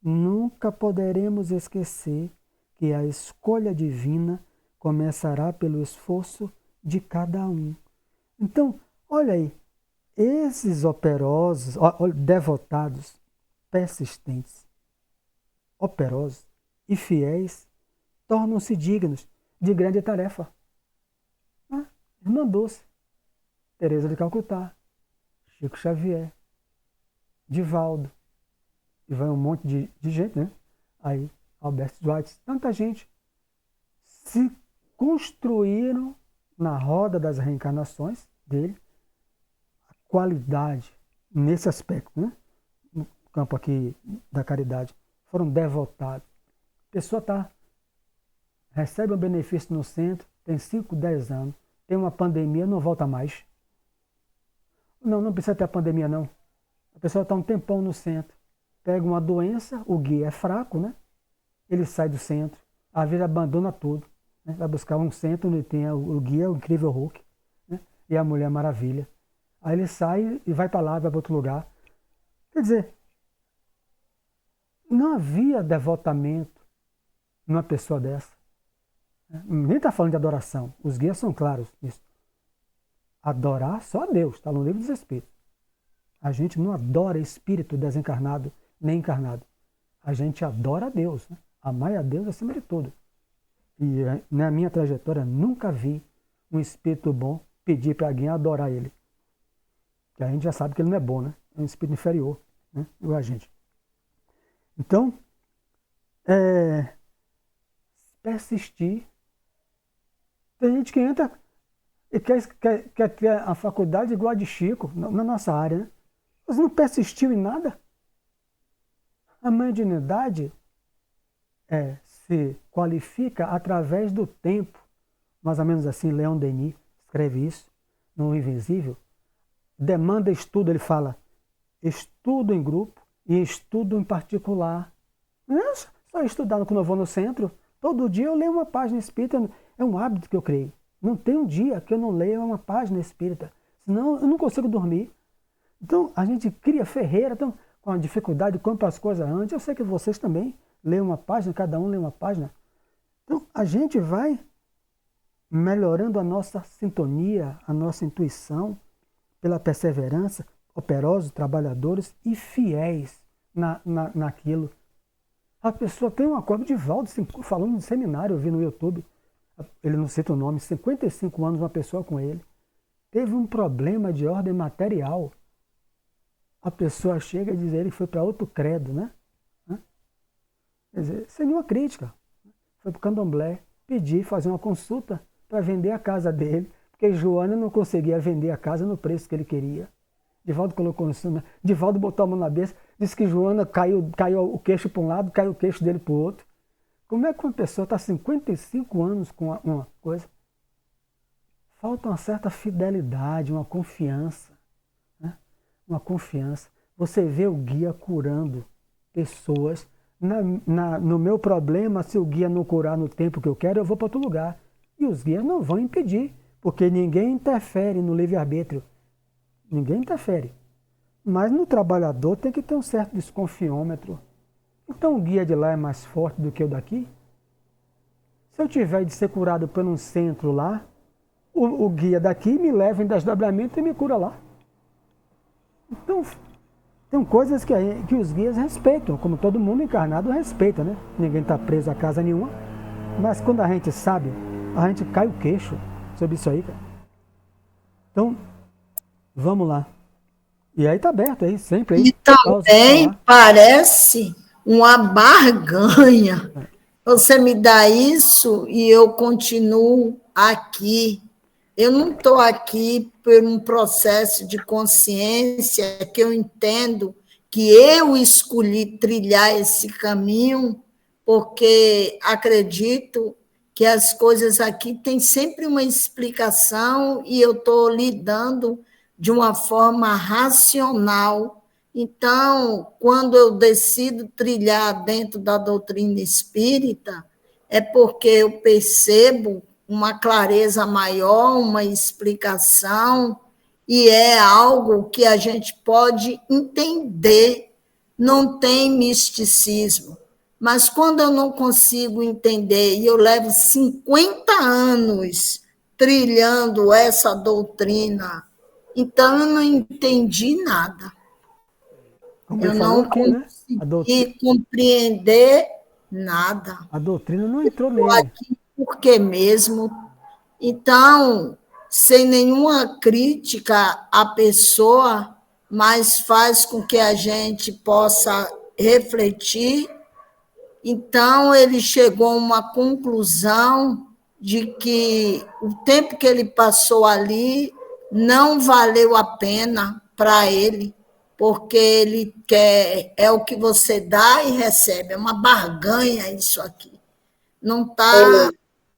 Nunca poderemos esquecer que a escolha divina começará pelo esforço de cada um. Então, olha aí, esses operosos, devotados, persistentes, operosos e fiéis tornam-se dignos de grande tarefa. Irmã Dulce, Teresa de Calcutá, Chico Xavier, Divaldo, e vai um monte de gente, né? Aí, Albert Schweitzer, tanta gente se construíram na roda das reencarnações dele a qualidade nesse aspecto, né? No campo aqui da caridade, foram devotados. A pessoa recebe um benefício no centro, tem 5, 10 anos, tem uma pandemia, não volta mais. Não precisa ter a pandemia, não. A pessoa está um tempão no centro, pega uma doença, o guia é fraco, né? Ele sai do centro, às vezes abandona tudo, né? Vai buscar um centro onde tem o guia, o incrível Hulk, né? E a Mulher Maravilha. Aí ele sai e vai para lá, vai para outro lugar. Quer dizer, não havia devotamento numa pessoa dessa. Ninguém está falando de adoração, os guias são claros nisso. Adorar só a Deus, está no livro dos Espíritos. A gente não adora espírito desencarnado nem encarnado. A gente adora a Deus, né? Amar a Deus acima de tudo. E na minha trajetória nunca vi um espírito bom pedir para alguém adorar ele. Porque a gente já sabe que ele não é bom, né? É um espírito inferior, né? Igual a gente. Então, persistir. Tem gente que entra e quer criar a faculdade igual a de Chico, na nossa área, né? Mas não persistiu em nada. A mediunidade se qualifica através do tempo. Mais ou menos assim, Leon Denis escreve isso no Invisível. Demanda estudo, ele fala, estudo em grupo e estudo em particular. Não é só estudar quando eu vou no centro. Todo dia eu leio uma página espírita, é um hábito que eu criei. Não tem um dia que eu não leia uma página espírita, senão eu não consigo dormir. Então a gente cria ferreira, então, com a dificuldade, compra as coisas antes. Eu sei que vocês também leem uma página, cada um lê uma página. Então a gente vai melhorando a nossa sintonia, a nossa intuição, pela perseverança, operosos, trabalhadores e fiéis naquilo. A pessoa tem uma coisa, Divaldo falando de seminário, eu vi no YouTube, ele não cita o nome, 55 anos, uma pessoa com ele, teve um problema de ordem material. A pessoa chega e diz a ele que foi para outro credo, né? Quer dizer, sem nenhuma crítica. Foi para o candomblé, pedir, fazer uma consulta para vender a casa dele, porque Joana não conseguia vender a casa no preço que ele queria. Divaldo colocou isso, né? Divaldo botou a mão na cabeça, disse que Joana caiu o queixo para um lado, caiu o queixo dele para o outro. Como é que uma pessoa está 55 anos com uma coisa? Falta uma certa fidelidade, uma confiança. Né? Uma confiança. Você vê o guia curando pessoas. No meu problema, se o guia não curar no tempo que eu quero, eu vou para outro lugar. E os guias não vão impedir, porque ninguém interfere no livre-arbítrio. Ninguém interfere. Mas no trabalhador tem que ter um certo desconfiômetro. Então o guia de lá é mais forte do que o daqui? Se eu tiver de ser curado por um centro lá, o guia daqui me leva em desdobramento e me cura lá. Então, tem coisas que os guias respeitam, como todo mundo encarnado respeita, né? Ninguém está preso a casa nenhuma. Mas quando a gente sabe, a gente cai o queixo sobre isso aí, cara. Então, vamos lá. E aí tá aberto aí, sempre aí. E também parece uma barganha. Você me dá isso e eu continuo aqui. Eu não estou aqui por um processo de consciência que eu entendo que eu escolhi trilhar esse caminho, porque acredito que as coisas aqui têm sempre uma explicação e eu estou lidando de uma forma racional. Então, quando eu decido trilhar dentro da doutrina espírita, é porque eu percebo uma clareza maior, uma explicação, e é algo que a gente pode entender, não tem misticismo. Mas quando eu não consigo entender, e eu levo 50 anos trilhando essa doutrina, então eu não entendi nada. Como ele Eu falou não aqui, né? consegui compreender nada. A doutrina não entrou nele. Por que mesmo? Então, sem nenhuma crítica à pessoa, mas faz com que a gente possa refletir. Então, ele chegou a uma conclusão de que o tempo que ele passou ali não valeu a pena para ele, porque ele quer, é o que você dá e recebe, é uma barganha isso aqui. Não está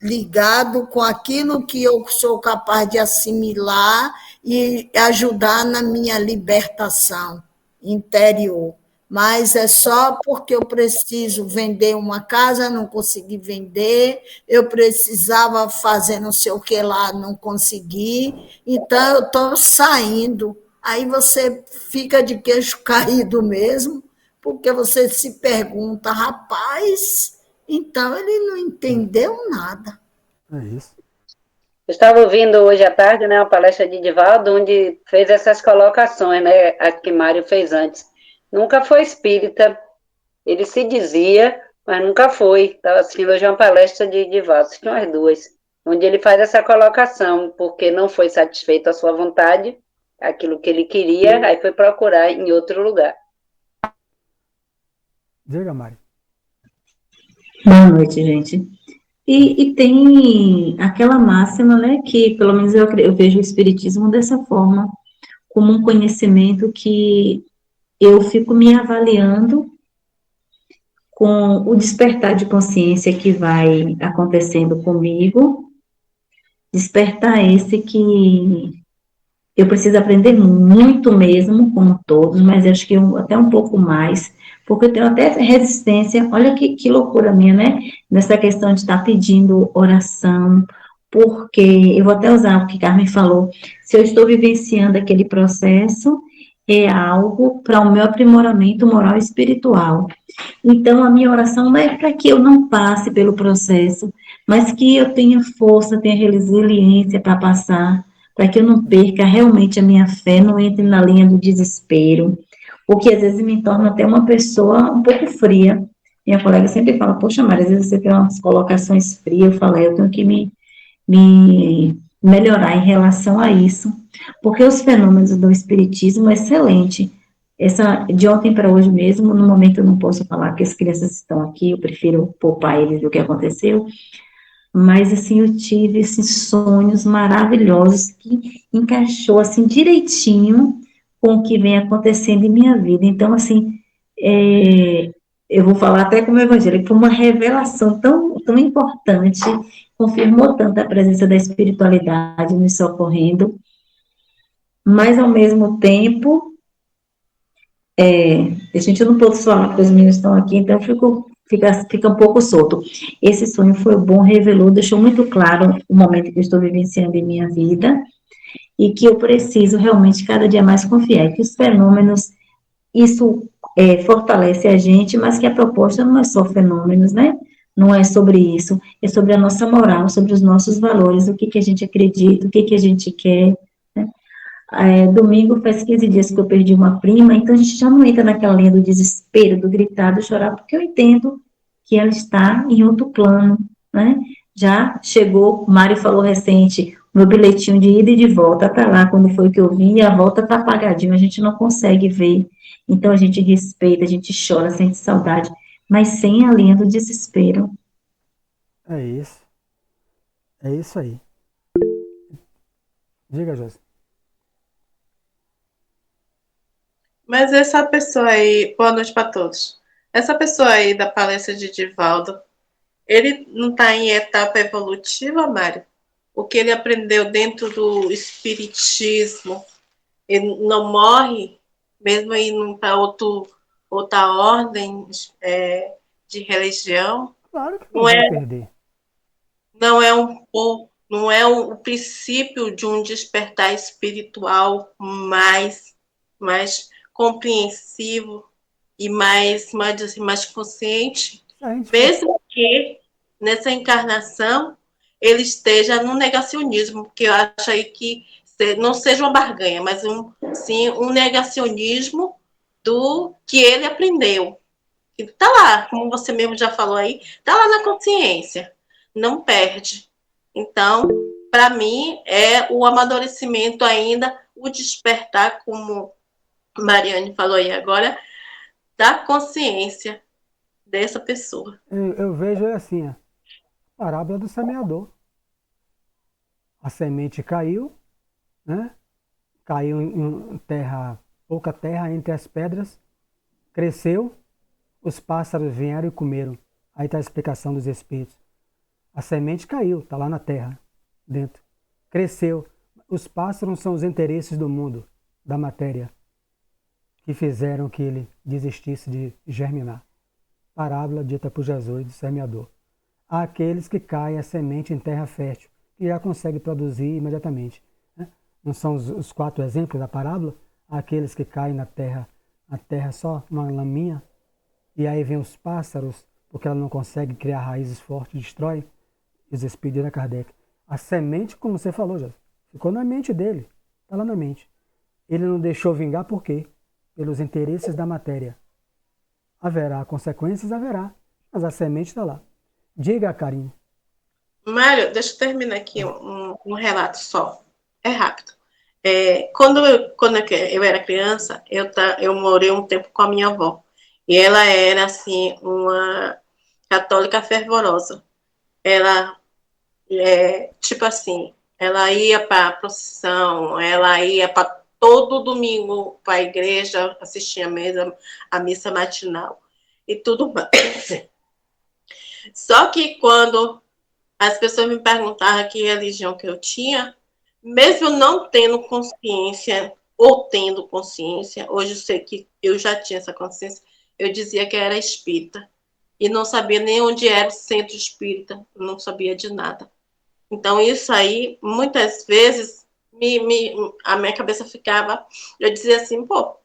ligado com aquilo que eu sou capaz de assimilar e ajudar na minha libertação interior. Mas é só porque eu preciso vender uma casa, não consegui vender, eu precisava fazer não sei o que lá, não consegui, então eu estou saindo. Aí você fica de queixo caído mesmo, porque você se pergunta, rapaz, então ele não entendeu nada. É isso. Eu estava ouvindo hoje à tarde, né, uma palestra de Divaldo, onde fez essas colocações, né, a que Mário fez antes. Nunca foi espírita, ele se dizia, mas nunca foi. Estava assistindo hoje uma palestra de Divaldo, assisti umas duas, onde ele faz essa colocação, porque não foi satisfeito a sua vontade, aquilo que ele queria, aí foi procurar em outro lugar. Diga, Mari. Boa noite, gente. E tem aquela máxima, né, que pelo menos eu vejo o Espiritismo dessa forma, como um conhecimento que eu fico me avaliando com o despertar de consciência que vai acontecendo comigo, despertar esse que eu preciso aprender muito mesmo, como todos, mas acho que até um pouco mais, porque eu tenho até resistência, olha que loucura minha, né? Nessa questão de estar pedindo oração, porque eu vou até usar o que Carmen falou, se eu estou vivenciando aquele processo, é algo para o meu aprimoramento moral e espiritual. Então, a minha oração não é para que eu não passe pelo processo, mas que eu tenha força, tenha resiliência para passar, para que eu não perca realmente a minha fé, não entre na linha do desespero, o que às vezes me torna até uma pessoa um pouco fria. Minha colega sempre fala, poxa, Maria, às vezes você tem umas colocações frias, eu falo, eu tenho que me melhorar em relação a isso, porque os fenômenos do espiritismo é excelente. De ontem para hoje mesmo, no momento eu não posso falar que as crianças estão aqui, eu prefiro poupar eles do que aconteceu, mas assim, eu tive esses sonhos maravilhosos que encaixou assim direitinho com o que vem acontecendo em minha vida. Então, assim, eu vou falar até como evangélico, foi uma revelação tão importante, confirmou tanto a presença da espiritualidade me socorrendo, mas ao mesmo tempo, a gente não pode falar porque os meninos estão aqui, então fica um pouco solto. Esse sonho foi bom, revelou, deixou muito claro o momento que eu estou vivenciando em minha vida e que eu preciso realmente cada dia mais confiar que os fenômenos, isso fortalece a gente, mas que a proposta não é só fenômenos, né? Não é sobre isso, é sobre a nossa moral, sobre os nossos valores, o que a gente acredita, o que a gente quer, né? Domingo faz 15 dias que eu perdi uma prima, então a gente já não entra naquela linha do desespero, do gritar, do chorar, porque eu entendo que ela está em outro plano, né? Já chegou, Mari falou recente, meu bilhetinho de ida e de volta está lá, quando foi que eu vim, e a volta está apagadinho, a gente não consegue ver, então a gente respeita, a gente chora, sente saudade, mas sem a linha do desespero. É isso. É isso aí. Diga, Josi. Mas essa pessoa aí, boa noite para todos. Essa pessoa aí da palestra de Divaldo, ele não está em etapa evolutiva, Mário? O que ele aprendeu dentro do espiritismo, ele não morre, mesmo indo para outra ordem de religião? Claro que não vai perder. Não é não é o princípio de um despertar espiritual mais compreensivo e mais consciente, mesmo que nessa encarnação ele esteja no negacionismo, porque eu acho aí que não seja uma barganha, mas sim um negacionismo do que ele aprendeu. Está lá, como você mesmo já falou aí, está lá na consciência, não perde. Então, para mim, é o amadurecimento ainda, o despertar, como Mariane falou aí agora, da consciência dessa pessoa. Eu vejo assim, a parábola do semeador. A semente caiu, né? Caiu em terra, pouca terra entre as pedras, cresceu, os pássaros vieram e comeram. Aí está a explicação dos espíritos. A semente caiu, está lá na terra, dentro. Cresceu. Os pássaros são os interesses do mundo, da matéria, que fizeram que ele desistisse de germinar. Parábola dita por Jesus do semeador. Há aqueles que caem a semente em terra fértil, que já consegue produzir imediatamente. Né? Não são os 4 exemplos da parábola? Há aqueles que caem na terra só, numa laminha, e aí vem os pássaros, porque ela não consegue criar raízes fortes, destrói. Os espíritos de Kardec. A semente, como você falou, já ficou na mente dele, está lá na mente. Ele não deixou vingar por quê? Pelos interesses da matéria. Haverá consequências? Haverá, mas a semente está lá. Diga, Karine. Mário, deixa eu terminar aqui um relato só. É rápido. Quando eu era criança, eu morei um tempo com a minha avó. E ela era, assim, uma católica fervorosa. Ela, tipo assim, ela ia para a procissão, ela ia para todo domingo para a igreja, assistir a missa matinal e tudo mais. Só que quando as pessoas me perguntavam que religião que eu tinha, mesmo não tendo consciência, ou tendo consciência, hoje eu sei que eu já tinha essa consciência, eu dizia que era espírita. E não sabia nem onde era o centro espírita, não sabia de nada. Então, isso aí, muitas vezes, a minha cabeça ficava, eu dizia assim, pô,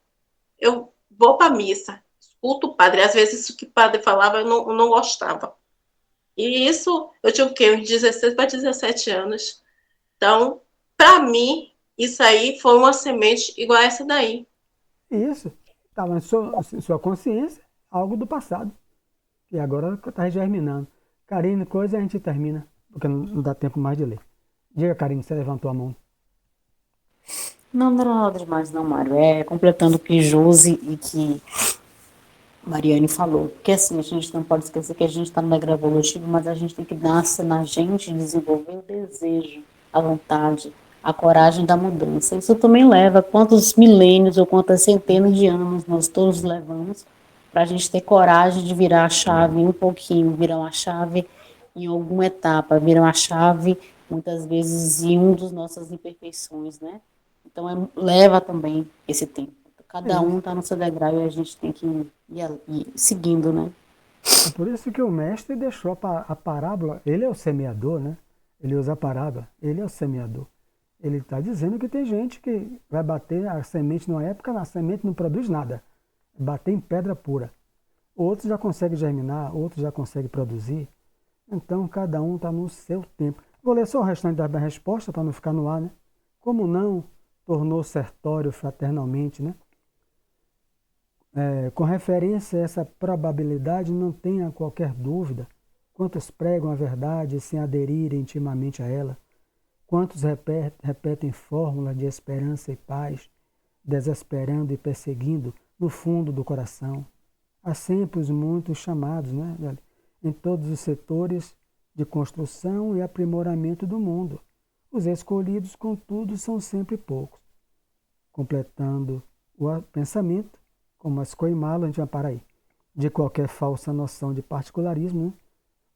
eu vou para a missa, escuto o padre. Às vezes, o que o padre falava, eu não gostava. E isso, eu tinha o quê? Uns 16 para 17 anos. Então, para mim, isso aí foi uma semente igual a essa daí. Isso. Estava em sua consciência, algo do passado. E agora está germinando. Karine, coisa a gente termina, porque não dá tempo mais de ler. Diga, Karine, você levantou a mão. Não, não era nada demais, não, Mário. Completando o que Josi e que Mariane falou. Porque assim, a gente não pode esquecer que a gente está no degrau evolutivo, mas a gente tem que nascer na gente desenvolver o desejo, a vontade, a coragem da mudança. Isso também leva quantos milênios ou quantas centenas de anos nós todos levamos para a gente ter coragem de virar a chave um pouquinho, virar uma chave em alguma etapa, virar uma chave muitas vezes em um dos nossas imperfeições, né? Então leva também esse tempo. Cada um está no seu degrau e a gente tem que ir seguindo, né? É por isso que o mestre deixou a parábola, ele é o semeador, né? Ele usa a parábola, ele é o semeador. Ele está dizendo que tem gente que vai bater a semente numa época, a semente não produz nada. Bater em pedra pura. Outros já conseguem germinar, outros já conseguem produzir. Então, cada um está no seu tempo. Vou ler só o restante da resposta para não ficar no ar, né? Como não tornou sertório fraternalmente, né? Com referência a essa probabilidade, não tenha qualquer dúvida. Quantos pregam a verdade sem aderirem intimamente a ela? Quantos repetem fórmulas de esperança e paz, desesperando e perseguindo no fundo do coração? Há sempre os muitos chamados, né, velho? Em todos os setores de construção e aprimoramento do mundo. Os escolhidos, contudo, são sempre poucos. Completando o pensamento, como as coimá-lo, a gente vai parar aí, de qualquer falsa noção de particularismo, né?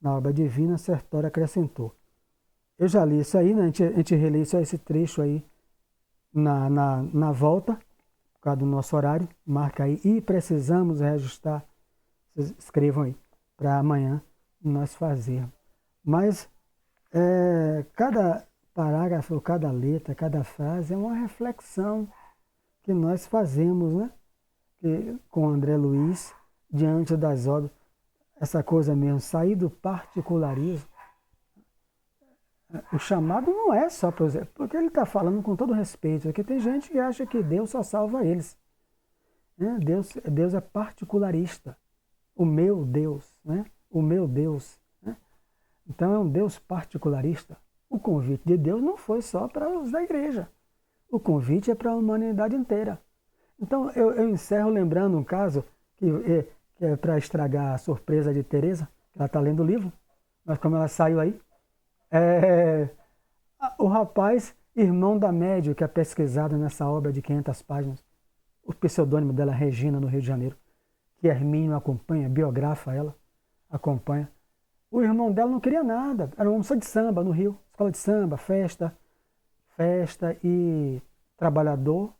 Na obra divina, Sertório acrescentou. Eu já li isso aí, né? A gente relê só esse trecho aí na volta, por causa do nosso horário, marca aí, e precisamos reajustar, vocês escrevam aí, para amanhã nós fazermos. Mas cada parágrafo, cada letra, cada frase é uma reflexão que nós fazemos, né? Com André Luiz, diante das obras, essa coisa mesmo, sair do particularismo. O chamado não é só para os... Porque ele está falando com todo respeito, porque tem gente que acha que Deus só salva eles. né? Deus é particularista. O meu Deus, né? O meu Deus. Né? Então é um Deus particularista. O convite de Deus não foi só para os da igreja. O convite é para a humanidade inteira. Então eu encerro lembrando um caso que é para estragar a surpresa de Teresa, que ela está lendo o livro, mas como ela saiu aí, o rapaz, irmão da médium, que é pesquisado nessa obra de 500 páginas, o pseudônimo dela é Regina, no Rio de Janeiro, que Hermínio acompanha, biografa ela, acompanha. O irmão dela não queria nada, era um moça de samba no Rio, escola de samba, festa e trabalhador,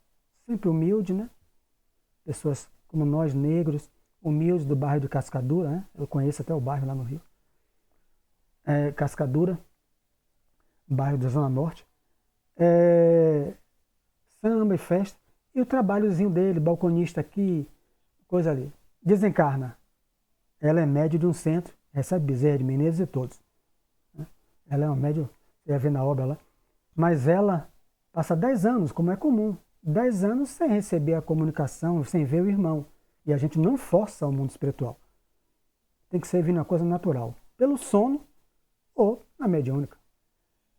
sempre humilde, né? Pessoas como nós, negros, humildes do bairro de Cascadura, né? Eu conheço até o bairro lá no Rio. Cascadura, bairro da Zona Norte. Samba e festa. E o trabalhozinho dele, balconista aqui, coisa ali. Desencarna. Ela é médium de um centro, recebe Bezerra de Menezes e todos. Né? Ela é uma médium, você vai ver na obra lá. Mas ela passa 10 anos, como é comum. 10 anos sem receber a comunicação, sem ver o irmão. E a gente não força o mundo espiritual. Tem que ser vindo uma coisa natural. Pelo sono ou na mediúnica.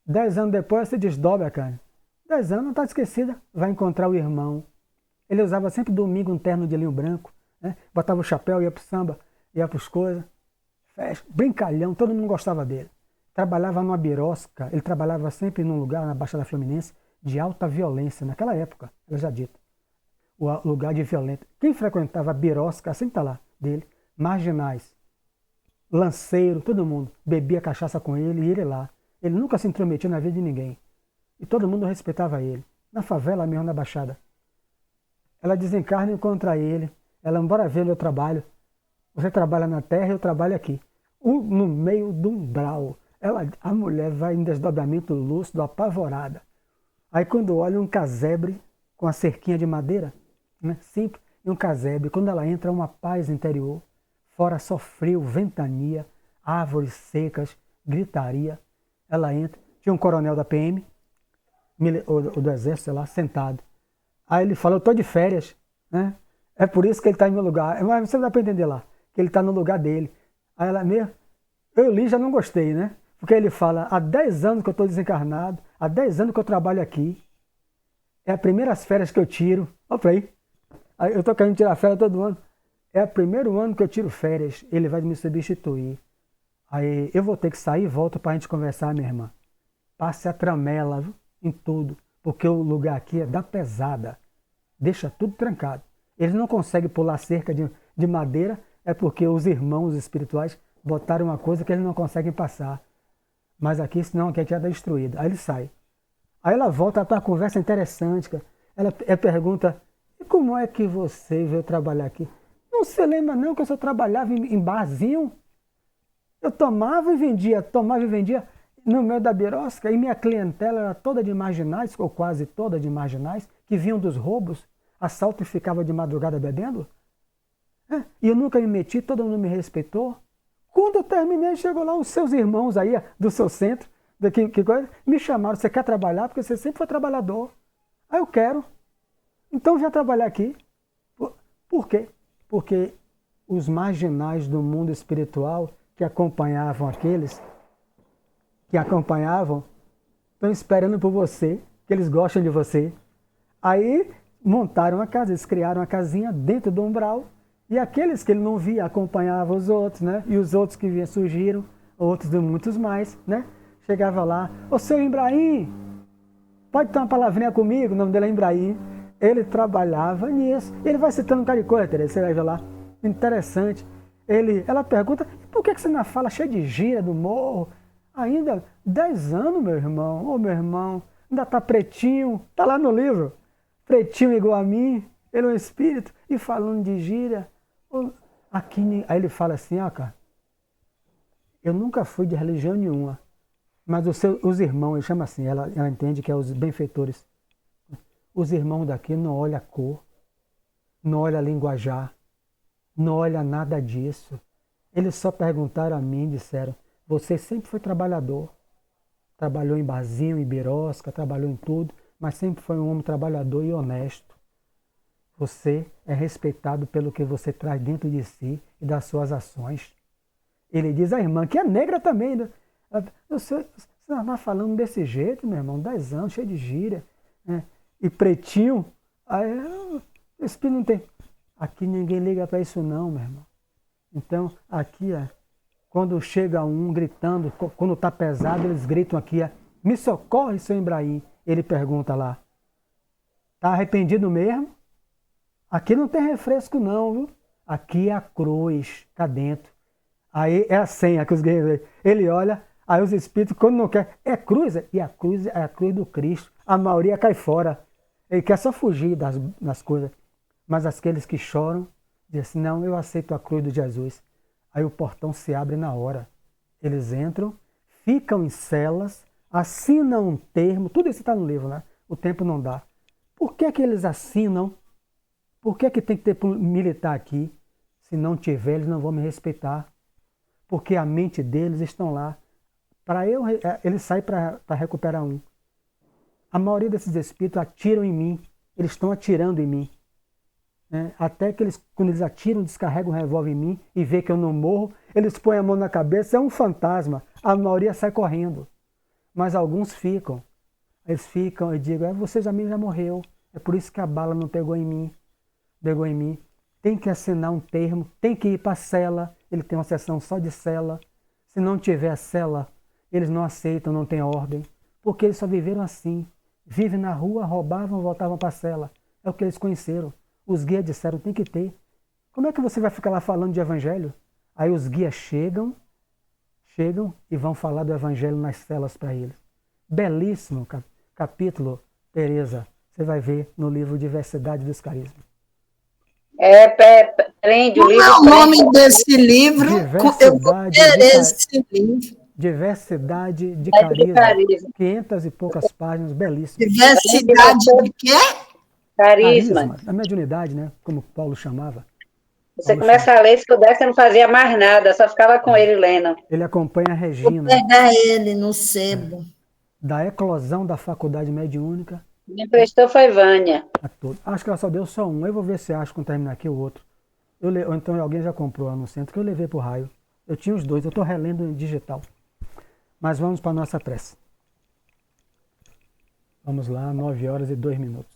10 anos depois você desdobra, cara. 10 anos não está esquecida, vai encontrar o irmão. Ele usava sempre domingo um terno de linho branco, né? Botava o chapéu, ia pro samba, ia pros coisas. Festa, brincalhão, todo mundo gostava dele. Trabalhava numa birosca, ele trabalhava sempre num lugar na Baixada Fluminense de alta violência, naquela época, ela já dita. O lugar de violento. Quem frequentava a birosca, sempre está lá, dele, marginais, lanceiro, todo mundo bebia cachaça com ele e ele lá. Ele nunca se intrometia na vida de ninguém. E todo mundo respeitava ele. Na favela mesmo, na Baixada. Ela desencarna e encontra ele. Ela, bora ver meu trabalho. Você trabalha na terra, eu trabalho aqui. No meio do umbral. A mulher vai em desdobramento lúcido, apavorada. Aí quando olha um casebre com a cerquinha de madeira, né, simples, e um casebre, quando ela entra, uma paz interior. Fora só frio, ventania, árvores secas, gritaria. Ela entra, tinha um coronel da PM, ou do exército, sei lá, sentado. Aí ele fala, eu estou de férias, né? É por isso que ele está em meu lugar. Mas você dá para entender lá, que ele está no lugar dele. Aí ela mesmo, eu li já não gostei, né? Porque ele fala, há 10 anos que eu estou desencarnado, há 10 anos que eu trabalho aqui, é as primeiras férias que eu tiro. Olha para aí, eu estou querendo tirar férias todo ano. É o primeiro ano que eu tiro férias, ele vai me substituir. Aí eu vou ter que sair e volto para a gente conversar, minha irmã. Passe a tramela, viu? Em tudo, porque o lugar aqui é da pesada, deixa tudo trancado. Eles não conseguem pular cerca de madeira, é porque os irmãos espirituais botaram uma coisa que eles não conseguem passar. Mas aqui, senão aqui já está destruído. Aí ele sai. Aí ela volta para uma conversa interessante. Ela pergunta, e como é que você veio trabalhar aqui? Não se lembra não que eu só trabalhava em barzinho? Eu tomava e vendia no meio da birosca, e minha clientela era toda de marginais, ou quase toda de marginais, que vinham dos roubos, assalto e ficava de madrugada bebendo. E eu nunca me meti, todo mundo me respeitou. Quando eu terminei, chegou lá os seus irmãos aí, do seu centro, que coisa, me chamaram, você quer trabalhar? Porque você sempre foi trabalhador. Aí eu quero. Então vem trabalhar aqui. Por quê? Porque os marginais do mundo espiritual que acompanhavam aqueles que acompanhavam, estão esperando por você, que eles gostam de você. Aí montaram a casa, eles criaram a casinha dentro do umbral, e aqueles que ele não via acompanhavam os outros, né? E os outros que vinham surgiram, outros de muitos mais, né? Chegava lá, ô seu Ibrahim, pode ter uma palavrinha comigo, o nome dele é Ibrahim. Ele trabalhava nisso. Ele vai citando um cara de coisa, Teresa, você vai ver lá. Interessante. Ela pergunta, por que você não fala cheio de gira do morro? Ainda 10 anos, meu irmão. Ô, meu irmão, ainda tá pretinho. Tá lá no livro. Pretinho igual a mim. Ele é um espírito. E falando de gíria. Aí ele fala assim, cara, eu nunca fui de religião nenhuma. Mas os irmãos, ele chama assim, ela entende que é os benfeitores. Os irmãos daqui não olham a cor, não olham a linguajar, não olham nada disso. Eles só perguntaram a mim, disseram, você sempre foi trabalhador, trabalhou em barzinho, em birosca, trabalhou em tudo, mas sempre foi um homem trabalhador e honesto. Você é respeitado pelo que você traz dentro de si e das suas ações. Ele diz à irmã, que é negra também, né? Você não está falando desse jeito, meu irmão, 10 anos, cheio de gíria, né? E pretinho, aí, esse espírito não tem. Aqui ninguém liga para isso não, meu irmão. Então, aqui, quando chega um gritando, quando está pesado, eles gritam aqui, me socorre, seu Ibrahim. Ele pergunta lá, está arrependido mesmo? Aqui não tem refresco não, viu? Aqui é a cruz, cá dentro. Aí é a senha que os guerreiros... Ele olha, aí os espíritos, quando não quer, é cruz? E a cruz é a cruz do Cristo. A maioria cai fora. Ele quer só fugir das coisas. Mas aqueles que choram, dizem assim, não, eu aceito a cruz de Jesus. Aí o portão se abre na hora. Eles entram, ficam em celas, assinam um termo, tudo isso está no livro, né? O tempo não dá. Por que que eles assinam? Por que que tem que ter militar aqui? Se não tiver, eles não vão me respeitar. Porque a mente deles estão lá. Eles saem para recuperar um. A maioria desses espíritos atiram em mim. Eles estão atirando em mim. Até que quando eles atiram, descarregam um revólver em mim e vê que eu não morro, eles põem a mão na cabeça, é um fantasma. A maioria sai correndo. Mas alguns ficam. Eles ficam e digam, você já morreu. É por isso que a bala não pegou em mim. Pegou em mim. Tem que assinar um termo, tem que ir para a cela. Ele tem uma sessão só de cela. Se não tiver cela, eles não aceitam, não tem ordem. Porque eles só viveram assim. Vivem na rua, roubavam, voltavam para a cela. É o que eles conheceram. Os guias disseram, tem que ter. Como é que você vai ficar lá falando de evangelho? Aí os guias chegam e vão falar do evangelho nas celas para eles. Belíssimo capítulo, Tereza. Você vai ver no livro Diversidade dos Carismas. Prende o Como livro. é o nome desse livro? Eu vou ter esse livro. Diversidade de Carisma. 500 e poucas páginas, belíssimo. Diversidade de quê? Carisma. A mediunidade, né? Como Paulo chamava. Você começa a ler, se pudesse, você não fazia mais nada, só ficava com ele lendo. Ele acompanha a Vou Regina. pegar ele no sebo. Da eclosão da faculdade mediúnica. Me emprestou foi Vânia. Acho que ela só deu só um. Eu vou ver se acho quando terminar aqui o outro. Ou então alguém já comprou lá no centro, que eu levei pro raio. Eu tinha os dois, eu estou relendo em digital. Mas vamos para a nossa prece. Vamos lá, 9 horas e 2 minutos.